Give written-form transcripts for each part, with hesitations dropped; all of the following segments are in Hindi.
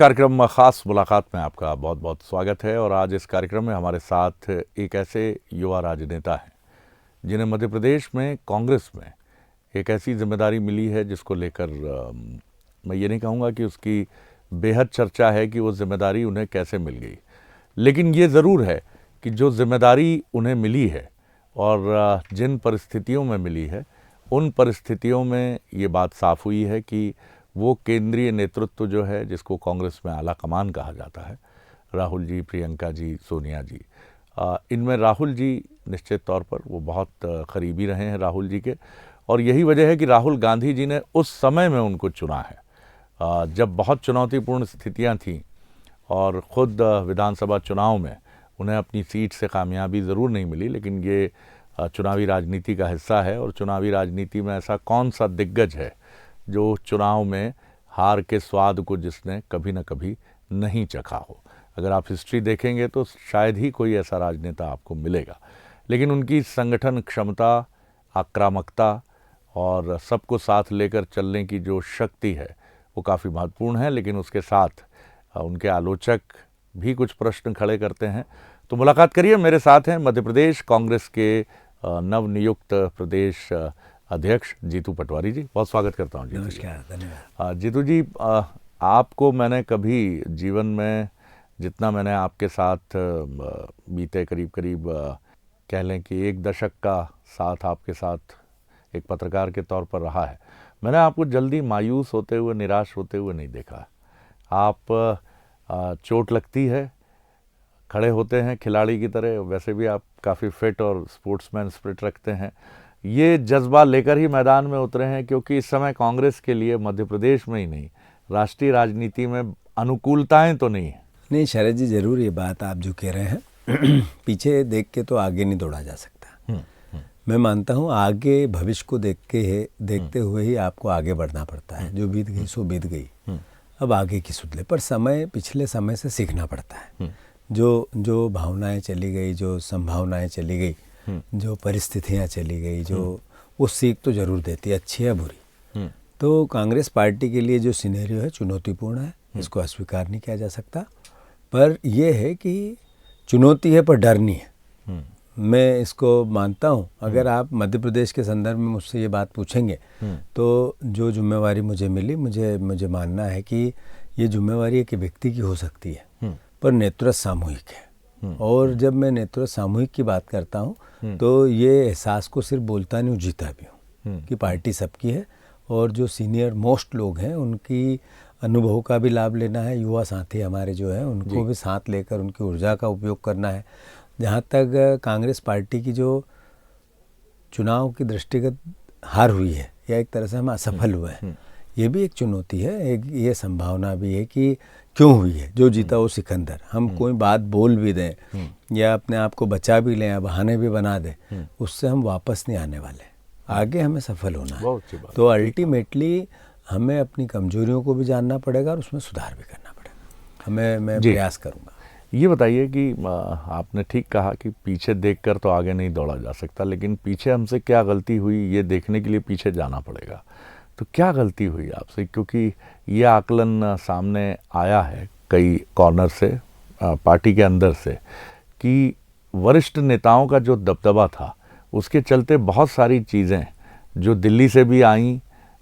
कार्यक्रम खास मुलाकात में आपका बहुत बहुत स्वागत है। और आज इस कार्यक्रम में हमारे साथ एक ऐसे युवा राजनेता हैं जिन्हें मध्य प्रदेश में कांग्रेस में एक ऐसी जिम्मेदारी मिली है जिसको लेकर मैं ये नहीं कहूँगा कि उसकी बेहद चर्चा है कि वो जिम्मेदारी उन्हें कैसे मिल गई, लेकिन ये ज़रूर है कि जो जिम्मेदारी उन्हें मिली है और जिन परिस्थितियों में मिली है उन परिस्थितियों में ये बात साफ हुई है कि वो केंद्रीय नेतृत्व जो है, जिसको कांग्रेस में आला कमान कहा जाता है, राहुल जी, प्रियंका जी, सोनिया जी, इनमें राहुल जी निश्चित तौर पर वो बहुत करीबी रहे हैं राहुल जी के। और यही वजह है कि राहुल गांधी जी ने उस समय में उनको चुना है जब बहुत चुनौतीपूर्ण स्थितियां थीं और ख़ुद विधानसभा चुनाव में उन्हें अपनी सीट से कामयाबी ज़रूर नहीं मिली, लेकिन ये चुनावी राजनीति का हिस्सा है। और चुनावी राजनीति में ऐसा कौन सा दिग्गज है जो चुनाव में हार के स्वाद को जिसने कभी न कभी नहीं चखा हो। अगर आप हिस्ट्री देखेंगे तो शायद ही कोई ऐसा राजनेता आपको मिलेगा, लेकिन उनकी संगठन क्षमता, आक्रामकता और सबको साथ लेकर चलने की जो शक्ति है वो काफ़ी महत्वपूर्ण है। लेकिन उसके साथ उनके आलोचक भी कुछ प्रश्न खड़े करते हैं। तो मुलाकात करिए, मेरे साथ हैं मध्य प्रदेश कांग्रेस के नवनियुक्त प्रदेश अध्यक्ष जीतू पटवारी जी। बहुत स्वागत करता हूँ जी। नमस्कार, धन्यवाद। जीतू जी, आपको मैंने कभी जीवन में जितना मैंने आपके साथ बीते करीब कह लें कि एक दशक का साथ आपके साथ एक पत्रकार के तौर पर रहा है, मैंने आपको जल्दी मायूस होते हुए, निराश होते हुए नहीं देखा। आप चोट लगती है, खड़े होते हैं खिलाड़ी की तरह। वैसे भी आप काफ़ी फिट और स्पोर्ट्समैन स्पिरिट रखते हैं। ये जज्बा लेकर ही मैदान में उतरे हैं, क्योंकि इस समय कांग्रेस के लिए मध्य प्रदेश में ही नहीं, राष्ट्रीय राजनीति में अनुकूलताएं तो नहीं है। नहीं शरद जी, ज़रूर ये बात आप जो कह रहे हैं पीछे देख के तो आगे नहीं दौड़ा जा सकता। मैं मानता हूँ आगे भविष्य को देखते हुए ही आपको आगे बढ़ना पड़ता है। जो बीत गई सो बीत गई, अब आगे की सुध ले। पर पिछले समय से सीखना पड़ता है। जो भावनाएं चली गई, जो संभावनाएं चली गई, जो परिस्थितियां चली गई, जो वो सीख तो जरूर देती है, अच्छी है बुरी। तो कांग्रेस पार्टी के लिए जो सिनेरियो है चुनौतीपूर्ण है, इसको अस्वीकार नहीं किया जा सकता। पर यह है कि चुनौती है पर डर नहीं है, मैं इसको मानता हूँ। अगर आप मध्य प्रदेश के संदर्भ में मुझसे ये बात पूछेंगे तो जो जिम्मेवारी मुझे मिली, मुझे मानना है कि ये जिम्मेवारी एक व्यक्ति की हो सकती है, पर नेतृत्व सामूहिक है। और जब मैं नेतृत्व सामूहिक की बात करता हूँ तो ये एहसास को सिर्फ बोलता नहीं हूँ, जीता भी हूँ कि पार्टी सबकी है। और जो सीनियर मोस्ट लोग हैं उनकी अनुभव का भी लाभ लेना है। युवा साथी हमारे जो हैं उनको भी साथ लेकर उनकी ऊर्जा का उपयोग करना है। जहाँ तक कांग्रेस पार्टी की जो चुनाव की दृष्टिगत हार हुई है या एक तरह से हम असफल हुए हैं, ये भी एक चुनौती है। एक ये संभावना भी है कि क्यों हुई है। जो जीता वो सिकंदर। हम कोई बात बोल भी दें या अपने आप को बचा भी लें या बहाने भी बना दें, उससे हम वापस नहीं आने वाले। आगे हमें सफल होना है। तो अल्टीमेटली हमें अपनी कमजोरियों को भी जानना पड़ेगा और उसमें सुधार भी करना पड़ेगा। मैं प्रयास करूँगा। ये बताइए कि आपने ठीक कहा कि पीछे देखकर तो आगे नहीं दौड़ा जा सकता, लेकिन पीछे हमसे क्या गलती हुई ये देखने के लिए पीछे जाना पड़ेगा। तो क्या गलती हुई आपसे, क्योंकि ये आकलन सामने आया है कई कॉर्नर से, पार्टी के अंदर से, कि वरिष्ठ नेताओं का जो दबदबा था उसके चलते बहुत सारी चीज़ें जो दिल्ली से भी आईं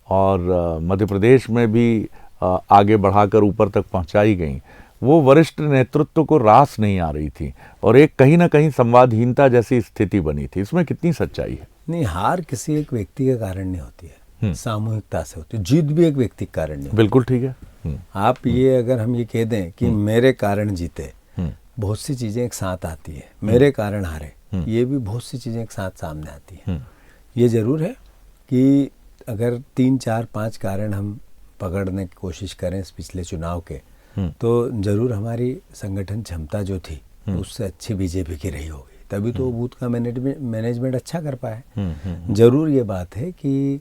और मध्य प्रदेश में भी आगे बढ़ाकर ऊपर तक पहुंचाई गईं, वो वरिष्ठ नेतृत्व को रास नहीं आ रही थी और एक कहीं ना कहीं संवादहीनता जैसी स्थिति बनी थी। इसमें कितनी सच्चाई है? नहीं, हार किसी एक व्यक्ति के कारण नहीं होती है, सामूहिकता से होती है। जीत भी एक व्यक्ति के कारण नहीं। बिल्कुल ठीक है। आप ये अगर हम ये कह दें कि मेरे कारण जीते, बहुत सी चीज़ें एक साथ आती है। मेरे कारण हारे, ये भी बहुत सी चीज़ें एक साथ सामने आती हैं। ये ज़रूर है कि अगर 3, 4, 5 कारण हम पकड़ने की कोशिश करें इस पिछले चुनाव के, तो ज़रूर हमारी संगठन क्षमता जो थी उससे अच्छी बीजेपी की रही होगी, तभी तो बूथ का मैनेजमेंट अच्छा कर पाए। ज़रूर ये बात है कि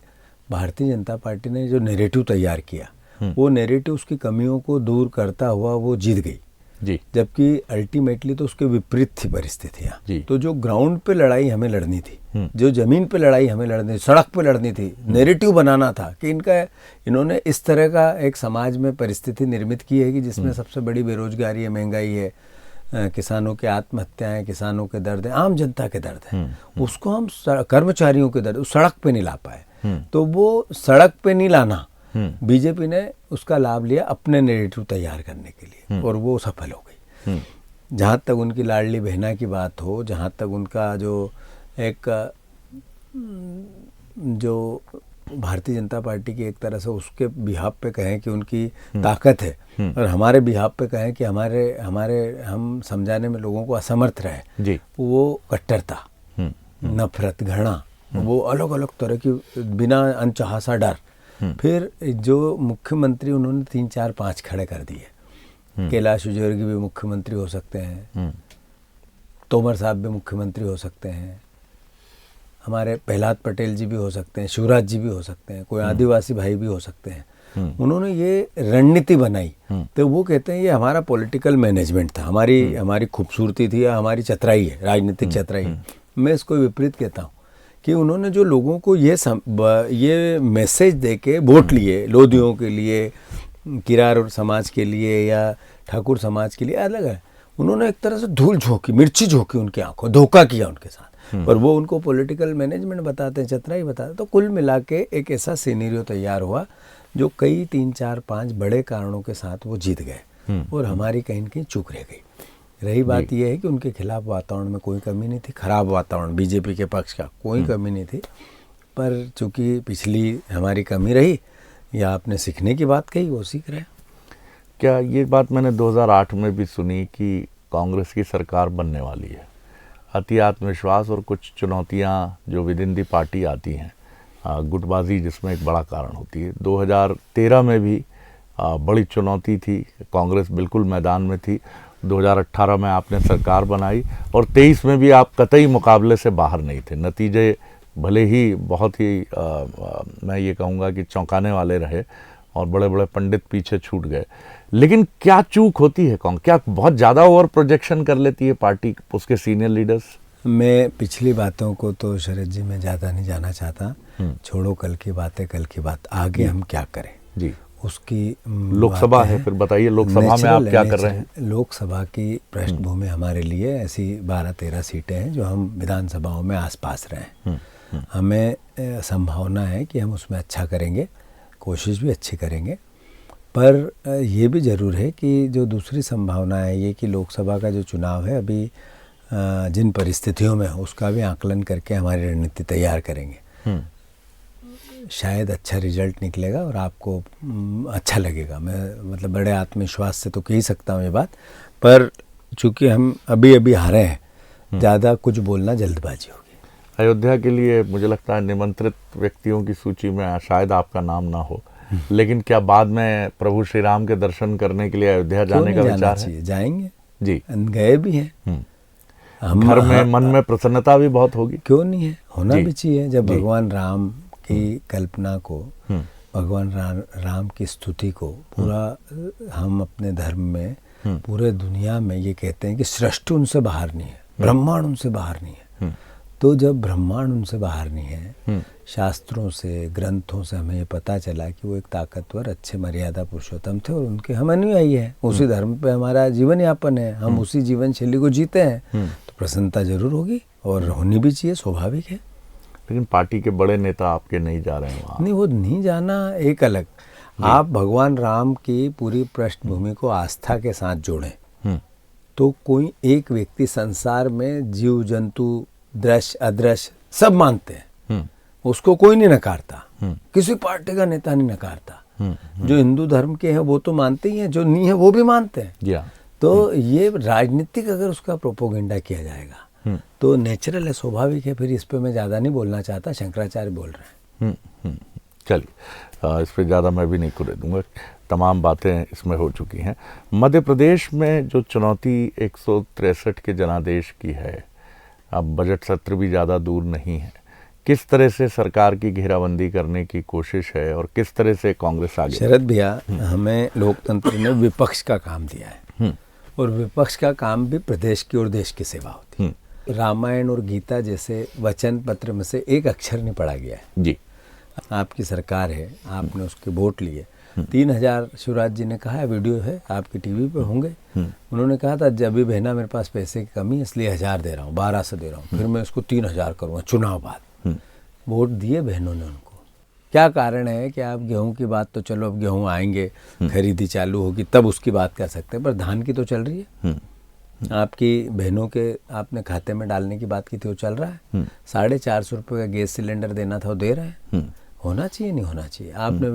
भारतीय जनता पार्टी ने जो नैरेटिव तैयार किया, वो नैरेटिव उसकी कमियों को दूर करता हुआ वो जीत गई। जी जबकि अल्टीमेटली तो उसके विपरीत थी जी। परिस्थितियाँ। तो जो ग्राउंड पे लड़ाई हमें लड़नी थी, जो ज़मीन पे लड़ाई हमें लड़नी थी, सड़क पे लड़नी थी, नैरेटिव बनाना था कि इन्होंने इस तरह का एक समाज में परिस्थिति निर्मित की है कि जिसमें सबसे बड़ी बेरोजगारी है, महंगाई है, किसानों की आत्महत्याएं, किसानों के दर्द है, आम जनता के दर्द है, उसको हम कर्मचारियों के दर्द सड़क पे नहीं ला पाए। तो वो सड़क पे नहीं लाना, बीजेपी ने उसका लाभ लिया अपने नैरेटिव तैयार करने के लिए, और वो सफल हो गई। जहाँ तक उनकी लाडली बहना की बात हो, जहाँ तक उनका जो एक जो भारतीय जनता पार्टी की एक तरह से उसके बिहाफ पे कहें कि उनकी ताकत है, और हमारे बिहाफ पे कहें कि हम समझाने में लोगों को असमर्थ रहे जी। वो कट्टरता, नफरत, घृणा, वो अलग अलग तरह की बिना अनचाहा सा डर। फिर जो मुख्यमंत्री उन्होंने 3, 4, 5 खड़े कर दिए। कैलाश विजयवर्गीय भी मुख्यमंत्री हो सकते हैं, तोमर साहब भी मुख्यमंत्री हो सकते हैं, हमारे प्रहलाद पटेल जी भी हो सकते हैं, शिवराज जी भी हो सकते हैं, कोई आदिवासी भाई भी हो सकते हैं। उन्होंने ये रणनीति बनाई। तो वो कहते हैं ये हमारा पॉलिटिकल मैनेजमेंट था, हमारी खूबसूरती थी, या हमारी चतुराई है, राजनीतिक चतुराई। मैं इसको विपरीत कहता हूँ कि उन्होंने जो लोगों को ये मैसेज दे के वोट लिए, लोधियों के लिए, किरार समाज के लिए या ठाकुर समाज के लिए अलग है, उन्होंने एक तरह से धूल झोंकी, मिर्ची झोंकी उनकी आंखों, धोखा किया उनके साथ, और वो उनको पॉलिटिकल मैनेजमेंट बताते हैं, चतुराई बताते हैं। तो कुल मिला के एक ऐसा सिनेरियो तैयार हुआ जो कई 3, 4, 5 बड़े कारणों के साथ वो जीत गए, और हमारी कहीं न कहीं चूक रह गई। रही बात यह है कि उनके खिलाफ वातावरण में कोई कमी नहीं थी, खराब वातावरण बीजेपी के पक्ष का कोई कमी नहीं थी, पर चूंकि पिछली हमारी कमी रही, या आपने सीखने की बात कही, वो सीख रहे। क्या ये बात मैंने 2008 में भी सुनी कि कांग्रेस की सरकार बनने वाली है, अति आत्मविश्वास और कुछ चुनौतियां जो विद इन दी पार्टी आती हैं, गुटबाजी जिसमें एक बड़ा कारण होती है। 2013 में भी बड़ी चुनौती थी, कांग्रेस बिल्कुल मैदान में थी। 2018 में आपने सरकार बनाई, और 23 में भी आप कतई मुकाबले से बाहर नहीं थे। नतीजे भले ही बहुत ही मैं ये कहूँगा कि चौंकाने वाले रहे, और बड़े बड़े पंडित पीछे छूट गए, लेकिन क्या चूक होती है क्या बहुत ज़्यादा ओवर प्रोजेक्शन कर लेती है पार्टी, उसके सीनियर लीडर्स? मैं पिछली बातों को तो शरद जी मैं ज़्यादा नहीं जाना चाहता, छोड़ो कल की बातें, कल की बात, आगे हम क्या करें जी। उसकी लोकसभा है, फिर बताइए लोकसभा में आप क्या कर रहे हैं? लोकसभा की पृष्ठभूमि हमारे लिए ऐसी 12-13 सीटें हैं जो हम विधानसभाओं में आसपास रहे हैं। हमें संभावना है कि हम उसमें अच्छा करेंगे, कोशिश भी अच्छी करेंगे, पर ये भी ज़रूर है कि जो दूसरी संभावना है ये कि लोकसभा का जो चुनाव है अभी जिन परिस्थितियों में उसका भी आकलन करके हमारी रणनीति तैयार करेंगे। शायद अच्छा रिजल्ट निकलेगा और आपको अच्छा लगेगा। मैं मतलब बड़े आत्मविश्वास से तो कह ही सकता हूँ ये बात, पर चूँकि हम अभी हारे हैं, ज़्यादा कुछ बोलना जल्दबाजी होगी। अयोध्या के लिए मुझे लगता है निमंत्रित व्यक्तियों की सूची में शायद आपका नाम ना हो, लेकिन क्या बाद में प्रभु श्री राम के दर्शन करने के लिए अयोध्या जाने का विचार है? जाएंगे जी, गए भी हैं। घर में मन में प्रसन्नता भी बहुत होगी, क्यों नहीं है, होना भी चाहिए। जब भगवान राम की कल्पना को, भगवान राम की स्तुति को पूरा हम अपने धर्म में, पूरे दुनिया में ये कहते हैं कि सृष्टि उनसे बाहर नहीं है, ब्रह्मांड उनसे बाहर नहीं है। तो जब ब्रह्मांड उनसे बाहर नहीं है, शास्त्रों से, ग्रंथों से हमें ये पता चला कि वो एक ताकतवर, अच्छे मर्यादा पुरुषोत्तम थे, और उनके हम अनुयायी हैं। उसी धर्म पे हमारा जीवन यापन है, हम उसी जीवन शैली को जीते हैं, तो प्रसन्नता जरूर होगी, और होनी भी चाहिए, स्वाभाविक है। लेकिन पार्टी के बड़े नेता आपके नहीं जा रहे हैं वहाँ? नहीं, वो नहीं जाना एक अलग। आप भगवान राम की पूरी पृष्ठभूमि को आस्था के साथ जोड़ें, तो कोई एक व्यक्ति संसार में, जीव जंतु दृश्य अदृश्य सब मानते हैं, उसको कोई नहीं नकारता, किसी पार्टी का नेता नहीं नकारता। जो हिंदू धर्म के हैं वो तो मानते ही हैं, जो नहीं है वो भी मानते हैं। तो ये राजनीतिक अगर उसका प्रोपोगेंडा किया जाएगा तो नेचुरल है, स्वाभाविक है। फिर इस पे मैं ज़्यादा नहीं बोलना चाहता, शंकराचार्य बोल रहे हैं। चलिए, इस पर ज़्यादा मैं भी नहीं कुरे दूंगा, तमाम बातें इसमें हो चुकी हैं। मध्य प्रदेश में जो चुनौती 163 के जनादेश की है, अब बजट सत्र भी ज़्यादा दूर नहीं है, किस तरह से सरकार की घेराबंदी करने की कोशिश है और किस तरह से कांग्रेस आगे? शरद भैया, हमें लोकतंत्र ने विपक्ष का काम दिया है, और विपक्ष का काम भी प्रदेश की और देश की सेवा होती है। रामायण और गीता जैसे वचन पत्र में से एक अक्षर नहीं पढ़ा गया है। जी। आपकी सरकार है, आपने उसके वोट लिए, 3,000 शिवराज जी ने कहा है, वीडियो है आपकी टीवी पे होंगे, उन्होंने कहा था जब भी बहना मेरे पास पैसे की कमी है इसलिए 1,000 दे रहा हूँ, 1,200 दे रहा हूँ, फिर मैं उसको 3,000 करूँगा चुनाव बाद। वोट दिए बहनों ने उनको। क्या कारण है कि आप गेहूं की बात तो चलो अब गेहूं आएंगे, खरीदी चालू होगी तब उसकी बात कर सकते हैं, पर धान की तो चल रही है। आपकी बहनों के आपने खाते में डालने की बात की थी, वो चल रहा है। 450 रुपये का गैस सिलेंडर देना था, वो दे रहे हैं। होना चाहिए नहीं होना चाहिए। आपने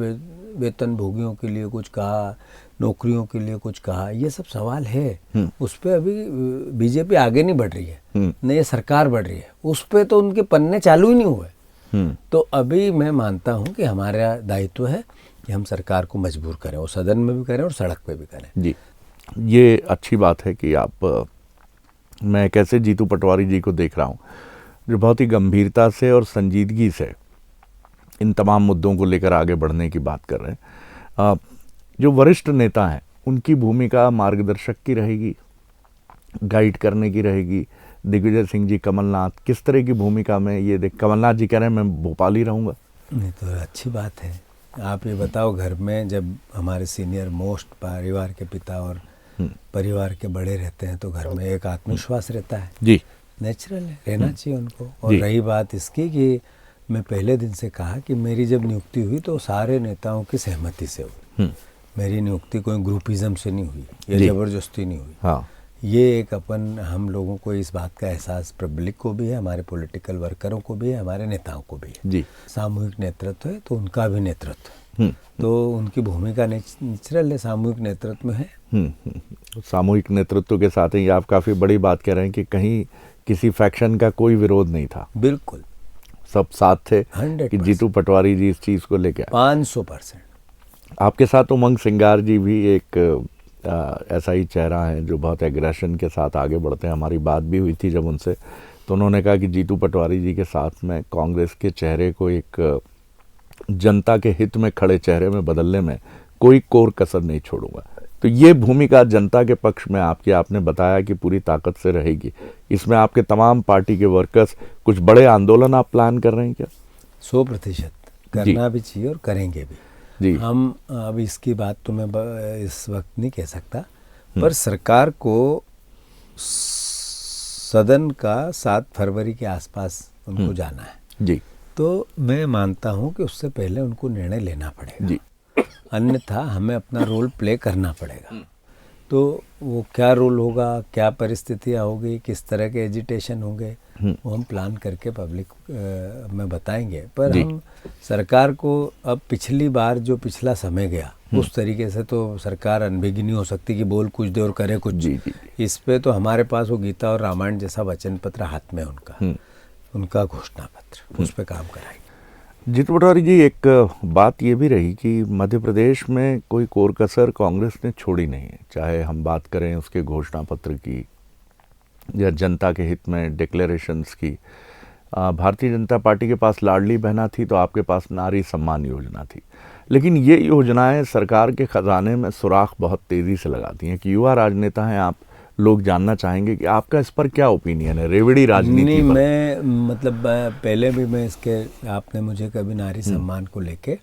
वेतन भोगियों के लिए कुछ कहा, नौकरियों के लिए कुछ कहा, ये सब सवाल है। उस पर अभी बीजेपी आगे नहीं बढ़ रही है, न ये सरकार बढ़ रही है, उस पर तो उनके पन्ने चालू ही नहीं हुए। तो अभी मैं मानता हूं कि हमारा दायित्व है कि हम सरकार को मजबूर करें, और सदन में भी करें और सड़क पे भी करें। जी, ये अच्छी बात है कि आप, मैं कैसे जीतू पटवारी जी को देख रहा हूँ जो बहुत ही गंभीरता से और संजीदगी से इन तमाम मुद्दों को लेकर आगे बढ़ने की बात कर रहे हैं। जो वरिष्ठ नेता हैं उनकी भूमिका मार्गदर्शक की रहेगी, गाइड करने की रहेगी। दिग्विजय सिंह जी, कमलनाथ, किस तरह की भूमिका में ये देख, कमलनाथ जी कह रहे हैं मैं भोपाल ही रहूँगा। नहीं तो अच्छी बात है। आप ये बताओ, घर में जब हमारे सीनियर मोस्ट परिवार के पिता और परिवार के बड़े रहते हैं तो घर में एक आत्मविश्वास रहता है। जी, नेचुरल है, रहना चाहिए उनको। और रही बात इसकी कि मैं पहले दिन से कहा कि मेरी जब नियुक्ति हुई तो सारे नेताओं की सहमति से हुई। मेरी नियुक्ति कोई ग्रुपिज्म से नहीं हुई, ये जबरदस्ती नहीं हुई। हाँ, ये एक हम लोगों को इस बात का एहसास पब्लिक को भी है, हमारे पॉलिटिकल वर्करों को भी है, हमारे नेताओं को भी है। जी, सामूहिक नेतृत्व है तो उनका भी नेतृत्व, तो उनकी भूमिका नेचुरल है, सामूहिक नेतृत्व में है। सामूहिक नेतृत्व के साथ ही आप काफ़ी बड़ी बात कह रहे हैं कि कहीं किसी फैक्शन का कोई विरोध नहीं था, बिल्कुल सब साथ थे 100% कि जीतू पटवारी जी इस चीज़ को लेकर 500%। आपके साथ उमंग सिंगार जी भी एक ऐसा ही चेहरा है जो बहुत एग्रेशन के साथ आगे बढ़ते हैं। हमारी बात भी हुई थी जब उनसे, तो उन्होंने कहा कि जीतू पटवारी जी के साथ में कांग्रेस के चेहरे को एक जनता के हित में खड़े चेहरे में बदलने में कोई कोर कसर नहीं छोड़ूंगा। तो ये भूमिका जनता के पक्ष में आपकी, आपने बताया कि पूरी ताकत से रहेगी। इसमें आपके तमाम पार्टी के वर्कर्स कुछ बड़े आंदोलन आप प्लान कर रहे हैं क्या? 100% करना भी चाहिए और करेंगे भी। जी, हम अब इसकी बात तो मैं इस वक्त नहीं कह सकता, पर सरकार को सदन का 7 फरवरी के आसपास उनको जाना है। जी, तो मैं मानता हूं कि उससे पहले उनको निर्णय लेना पड़ेगा। जी, अन्यथा हमें अपना रोल प्ले करना पड़ेगा। तो वो क्या रोल होगा, क्या परिस्थितियाँ होगी, किस तरह के एजिटेशन होंगे, वो हम प्लान करके पब्लिक में बताएंगे। पर हम सरकार को अब पिछली बार जो पिछला समय गया उस तरीके से तो सरकार अनभिज्ञ नहीं हो सकती कि बोल कुछ दे और करे कुछ। जी, जी, इस पे तो हमारे पास वो गीता और रामायण जैसा वचन पत्र हाथ में उनका घोषणा पत्र, उस पर काम कराएंगे। जीतू पटवारी जी, एक बात ये भी रही कि मध्य प्रदेश में कोई कोर कसर कांग्रेस ने छोड़ी नहीं है, चाहे हम बात करें उसके घोषणा पत्र की या जनता के हित में डिक्लेरेशंस की। भारतीय जनता पार्टी के पास लाडली बहना थी तो आपके पास नारी सम्मान योजना थी, लेकिन ये योजनाएं सरकार के खजाने में सुराख बहुत तेज़ी से लगाती हैं। कि युवा राजनेता हैं आप, लोग जानना चाहेंगे कि आपका इस पर क्या ओपिनियन है, रेवड़ी राजनीति नहीं, पर? मैं मतलब पहले भी मैं इसके, आपने मुझे कभी नारी सम्मान को लेके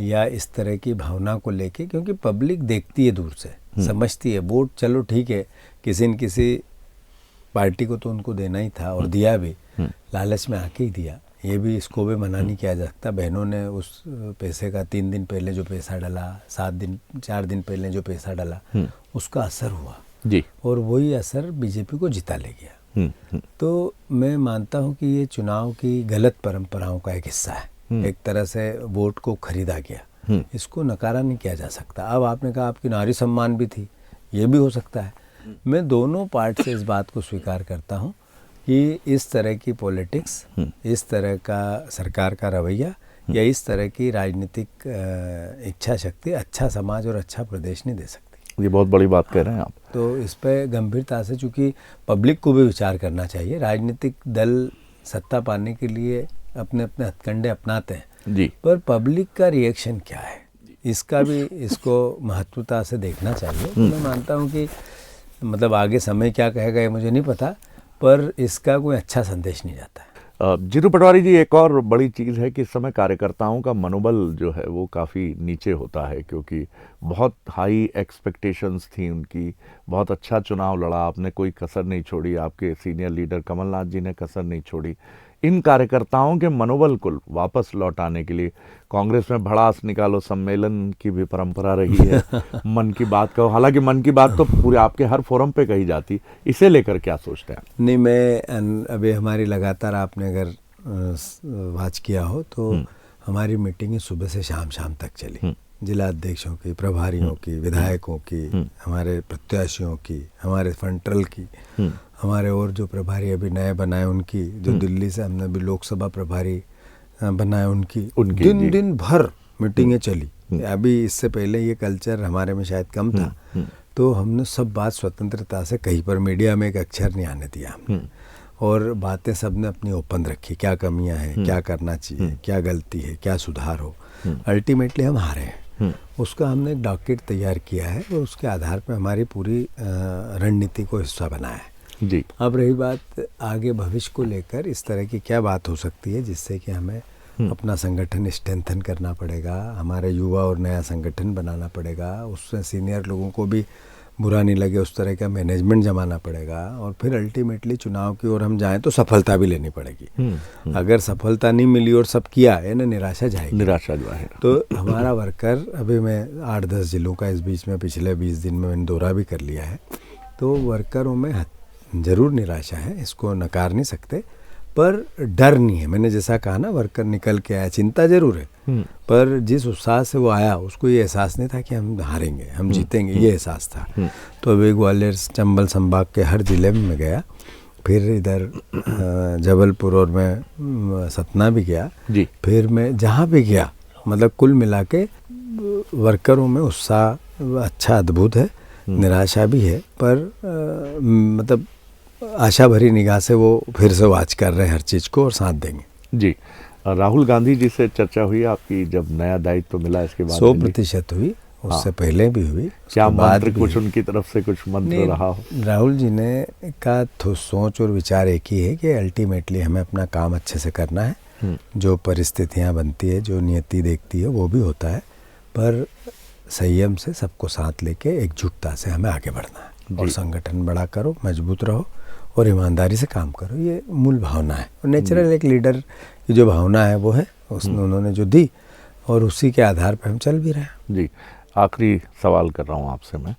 या इस तरह की भावना को लेके, क्योंकि पब्लिक देखती है दूर से, समझती है। वोट चलो ठीक है, किसी न किसी पार्टी को तो उनको देना ही था और दिया भी, लालच में आके ही दिया। ये भी, इसको भी मना नहीं किया जा सकता। बहनों ने उस पैसे का 3 दिन पहले जो पैसा डाला, 4 दिन पहले जो पैसा डाला, उसका असर हुआ जी, और वही असर बीजेपी को जिता ले गया। तो मैं मानता हूं कि ये चुनाव की गलत परंपराओं का एक हिस्सा है। एक तरह से वोट को खरीदा गया, इसको नकारा नहीं किया जा सकता। अब आपने कहा आपकी नारी सम्मान भी थी, ये भी हो सकता है। मैं दोनों पार्ट से इस बात को स्वीकार करता हूं कि इस तरह की पॉलिटिक्स, इस तरह का सरकार का रवैया या इस तरह की राजनीतिक इच्छा शक्ति अच्छा समाज और अच्छा प्रदेश नहीं दे सकती। ये बहुत बड़ी बात कह रहे हैं आप। तो इस पर गंभीरता से, चूँकि पब्लिक को भी विचार करना चाहिए। राजनीतिक दल सत्ता पाने के लिए अपने अपने हथकंडे अपनाते हैं जी, पर पब्लिक का रिएक्शन क्या है, इसका भी इसको महत्वता से देखना चाहिए। तो मैं मानता हूँ कि मतलब आगे समय क्या कहेगा ये मुझे नहीं पता, पर इसका कोई अच्छा संदेश नहीं जाता है। जीतू पटवारी जी, एक और बड़ी चीज़ है कि इस समय कार्यकर्ताओं का मनोबल जो है वो काफ़ी नीचे होता है, क्योंकि बहुत हाई एक्सपेक्टेशंस थी उनकी, बहुत अच्छा चुनाव लड़ा आपने, कोई कसर नहीं छोड़ी, आपके सीनियर लीडर कमलनाथ जी ने कसर नहीं छोड़ी। इन कार्यकर्ताओं के मनोबल को वापस लौटाने के लिए कांग्रेस में भड़ास निकालो सम्मेलन की भी परंपरा रही है, मन की बात कहो, हालांकि मन की बात तो पूरे आपके हर फोरम पे कही जाती, इसे लेकर क्या सोचते हैं? नहीं, मैं अभी हमारी लगातार आपने अगर वाच किया हो तो हमारी मीटिंगें सुबह से शाम तक चली, जिला अध्यक्षों की, प्रभारियों की, विधायकों की, हमारे प्रत्याशियों की, हमारे फ्रंटल की, हमारे और जो प्रभारी अभी नए बनाए उनकी, जो दिल्ली से हमने अभी लोकसभा प्रभारी बनाए उनकी दिन भर मीटिंगें चली। अभी इससे पहले ये कल्चर हमारे में शायद कम था, तो हमने सब बात स्वतंत्रता से कहीं पर मीडिया में एक अक्षर नहीं आने दिया हमने, और बातें सबने अपनी ओपन रखी, क्या कमियां हैं, क्या करना चाहिए, क्या गलती है, क्या सुधार हो। अल्टीमेटली हम हारे हैं, उसका हमने एक डॉक्यूमेंट तैयार किया है और उसके आधार पर हमारी पूरी रणनीति को हिस्सा बनाया है जी। अब रही बात आगे भविष्य को लेकर, इस तरह की क्या बात हो सकती है जिससे कि हमें अपना संगठन स्ट्रेंथन करना पड़ेगा, हमारे युवा और नया संगठन बनाना पड़ेगा, उससे सीनियर लोगों को भी बुरा नहीं लगे उस तरह का मैनेजमेंट जमाना पड़ेगा, और फिर अल्टीमेटली चुनाव की ओर हम जाएं तो सफलता भी लेनी पड़ेगी। अगर सफलता नहीं मिली और सब किया है ना, निराशा जाएगी, निराशा जो है। तो हमारा वर्कर, अभी मैं 8-10 जिलों का इस बीच में पिछले 20 दिन में मैंने दौरा भी कर लिया है, तो वर्करों में ज़रूर निराशा है, इसको नकार नहीं सकते, पर डर नहीं है। मैंने जैसा कहा ना, वर्कर निकल के आया, चिंता जरूर है, पर जिस उत्साह से वो आया उसको ये एहसास नहीं था कि हम हारेंगे, हम जीतेंगे, ये एहसास था। तो अभी ग्वालियर चंबल संभाग के हर जिले में मैं गया, फिर इधर जबलपुर और मैं सतना भी गया जी। फिर मैं जहाँ भी गया, मतलब कुल मिला के वर्करों में उत्साह अच्छा अद्भुत है, निराशा भी है, पर मतलब आशा भरी निगाह से वो फिर से वाच कर रहे हैं हर चीज़ को और साथ देंगे। जी। राहुल गांधी जी से चर्चा हुई आपकी जब नया दायित्व मिला इसके बाद? 100% हुई, उससे पहले भी हुई। क्या मंत्र कुछ उनकी तरफ से कुछ मंत्र रहा हो? राहुल जी ने का सोच और विचार एक ही है कि अल्टीमेटली हमें अपना काम अच्छे से करना है, जो परिस्थितियाँ बनती है, जो नियति देखती है वो भी होता है, पर संयम से सबको साथ लेके एकजुटता से हमें आगे बढ़ना है, और संगठन बड़ा करो, मजबूत रहो और ईमानदारी से काम करो, ये मूल भावना है। और नेचुरल एक लीडर की जो भावना है वो है, उसने उन्होंने जो दी और उसी के आधार पर हम चल भी रहे हैं। जी। आखिरी सवाल कर रहा हूँ आपसे मैं,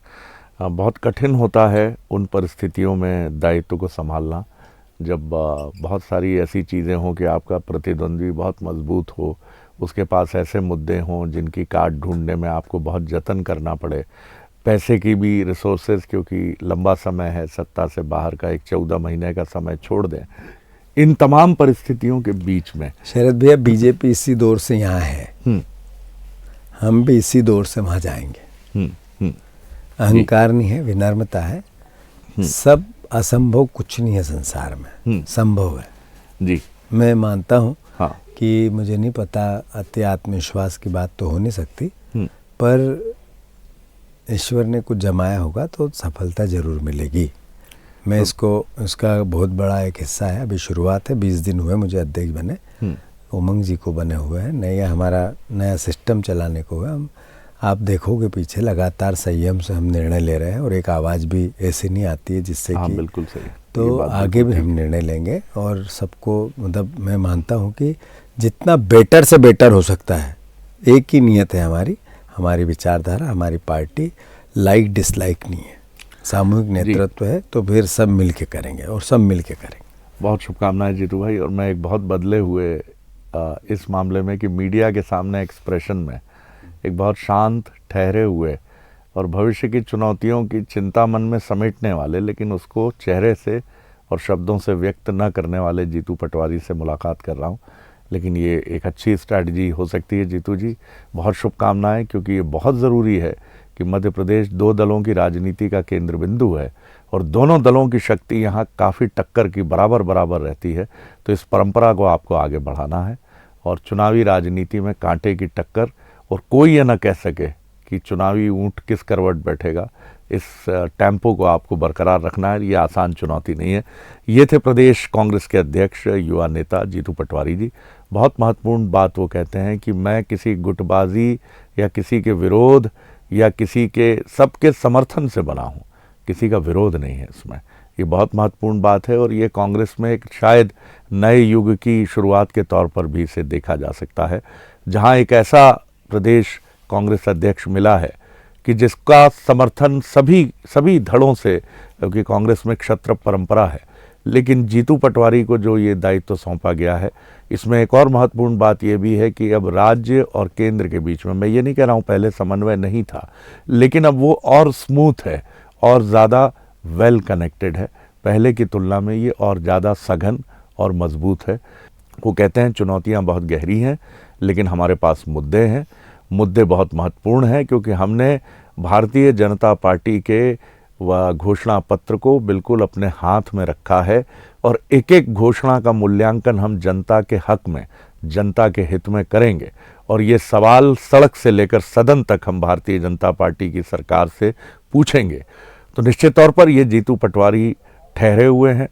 बहुत कठिन होता है उन परिस्थितियों में दायित्व को संभालना जब बहुत सारी ऐसी चीज़ें हों कि आपका प्रतिद्वंद्वी बहुत मजबूत हो, उसके पास ऐसे मुद्दे हों जिनकी काट ढूंढने में आपको बहुत जतन करना पड़े, पैसे की भी, रिसोर्सेज, क्योंकि लंबा समय है सत्ता से बाहर का, एक 14 महीने का समय छोड़ दें, इन तमाम परिस्थितियों के बीच में शरद भैया, बीजेपी इसी दौर से यहाँ है, हम भी इसी दौर से वहाँ जाएंगे। अहंकार नहीं है, विनम्रता है, सब असंभव कुछ नहीं है संसार में, संभव है जी। मैं मानता हूँ हाँ। कि मुझे नहीं पता, अति आत्मविश्वास की बात तो हो नहीं सकती, पर ईश्वर ने कुछ जमाया होगा तो सफलता जरूर मिलेगी। मैं इसका बहुत बड़ा एक हिस्सा है, अभी शुरुआत है, 20 दिन हुए मुझे अध्यक्ष बने, उमंग जी को बने हुए हैं, नया हमारा नया सिस्टम चलाने को है। हम आप देखोगे पीछे लगातार संयम से हम निर्णय ले रहे हैं, और एक आवाज़ भी ऐसी नहीं आती है जिससे कि बिल्कुल सही, तो आगे भी हम निर्णय लेंगे, और सबको मतलब मैं मानता हूँ कि जितना बेटर से बेटर हो सकता है, एक ही नियत है हमारी विचारधारा, हमारी पार्टी, लाइक डिसलाइक नहीं है, सामूहिक नेतृत्व है, तो फिर सब मिल के करेंगे और सब मिल के करेंगे। बहुत शुभकामनाएं जीतू भाई। और मैं एक बहुत बदले हुए इस मामले में कि मीडिया के सामने एक्सप्रेशन में एक बहुत शांत, ठहरे हुए और भविष्य की चुनौतियों की चिंता मन में समेटने वाले, लेकिन उसको चेहरे से और शब्दों से व्यक्त न करने वाले जीतू पटवारी से मुलाकात कर रहा हूँ। लेकिन ये एक अच्छी स्ट्रैटेजी हो सकती है जीतू जी, बहुत शुभकामनाएं, क्योंकि ये बहुत ज़रूरी है कि मध्य प्रदेश 2 दलों की राजनीति का केंद्र बिंदु है, और दोनों दलों की शक्ति यहाँ काफ़ी टक्कर की बराबर रहती है। तो इस परंपरा को आपको आगे बढ़ाना है, और चुनावी राजनीति में कांटे की टक्कर, और कोई ये न कह सके कि चुनावी ऊंट किस करवट बैठेगा, इस टेम्पो को आपको बरकरार रखना है, ये आसान चुनौती नहीं है। ये थे प्रदेश कांग्रेस के अध्यक्ष युवा नेता जीतू पटवारी जी। बहुत महत्वपूर्ण बात वो कहते हैं कि मैं किसी गुटबाजी या किसी के विरोध या किसी के सबके समर्थन से बना हूँ, किसी का विरोध नहीं है इसमें। ये बहुत महत्वपूर्ण बात है और ये कांग्रेस में एक शायद नए युग की शुरुआत के तौर पर भी इसे देखा जा सकता है, जहाँ एक ऐसा प्रदेश कांग्रेस अध्यक्ष मिला है कि जिसका समर्थन सभी धड़ों से, क्योंकि कांग्रेस में क्षत्र परंपरा है, लेकिन जीतू पटवारी को जो ये दायित्व सौंपा गया है, इसमें एक और महत्वपूर्ण बात ये भी है कि अब राज्य और केंद्र के बीच में, मैं ये नहीं कह रहा हूँ पहले समन्वय नहीं था, लेकिन अब वो और स्मूथ है और ज़्यादा वेल कनेक्टेड है। पहले की तुलना में ये और ज़्यादा सघन और मजबूत है। वो कहते हैं चुनौतियाँ बहुत गहरी हैं, लेकिन हमारे पास मुद्दे हैं। मुद्दे बहुत महत्वपूर्ण हैं क्योंकि हमने भारतीय जनता पार्टी के घोषणा पत्र को बिल्कुल अपने हाथ में रखा है और एक एक घोषणा का मूल्यांकन हम जनता के हक में, जनता के हित में करेंगे। और ये सवाल सड़क से लेकर सदन तक हम भारतीय जनता पार्टी की सरकार से पूछेंगे। तो निश्चित तौर पर ये जीतू पटवारी ठहरे हुए हैं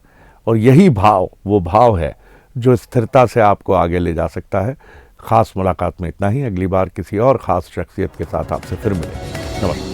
और यही भाव वो भाव है जो स्थिरता से आपको आगे ले जा सकता है। खास मुलाकात में इतना ही। अगली बार किसी और खास शख्सियत के साथ आपसे फिर मिलेंगे। नमस्कार।